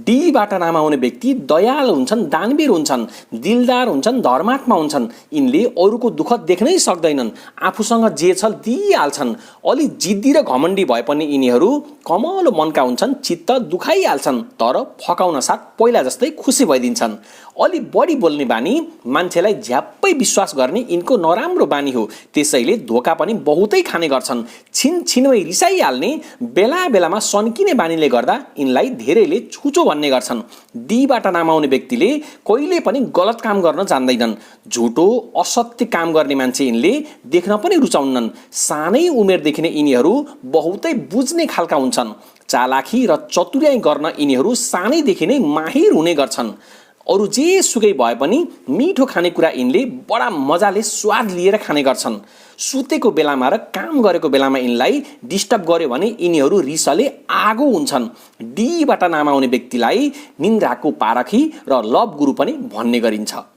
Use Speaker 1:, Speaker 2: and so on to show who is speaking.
Speaker 1: डीबाट नाम आउने व्यक्ति दयालु हुन्छन्, दानवीर हुन्छन्, दिलदार हुन्छन्, धर्मात्मा हुन्छन्। यिनले अरूको दुःख देख्नै सक्दैनन्, आफूसँग जे छ दिइहाल्छन्। अलि जिद्दी र घमण्डी भए पनि यिनीहरू कमलो मनका हुन्छन्, चित्त दुखाइहाल्छन् तर फकाउन साथ पहिला जस्तै खुसी भइदिन्छन्। अलि बढी बोल्ने बानी, मान्छेलाई झ्याप्पै विश्वास गर्ने यिनको नराम्रो बानी हो, त्यसैले धोका पनि बहुतै खाने गर्छन्। छिनछिनमै रिसाइहाल्ने, बेला बेलामा सन्किने बानीले गर्दा यिनलाई धेरैले छुचो भन्ने गर्छन्। डीबाट नाम आउने व्यक्तिले कहिले पनि गलत काम गर्न जान्दैनन्। झुटो असत्य काम गर्ने मान्छे यिनले देख्न पनि रुचाउन्नन्। सानै उमेरदेखि नै यिनीहरू बहुतै बुझ्ने खालका हुन्छन्। चालाखी र चतुर्याई गर्न यिनीहरू सानैदेखि नै माहिर हुने गर्छन्। अरू जे सुकै भए पनि मिठो खानेकुरा यिनले बडा मजाले स्वाद लिएर खाने गर्छन्। सुतेको बेलामा र काम गरेको बेलामा यिनलाई डिस्टर्ब गर्यो भने यिनीहरू रिसले आगो हुन्छन्। डीबाट नाम आउने व्यक्तिलाई निन्द्राको पारखी र लभ गुरु पनि भन्ने गरिन्छ।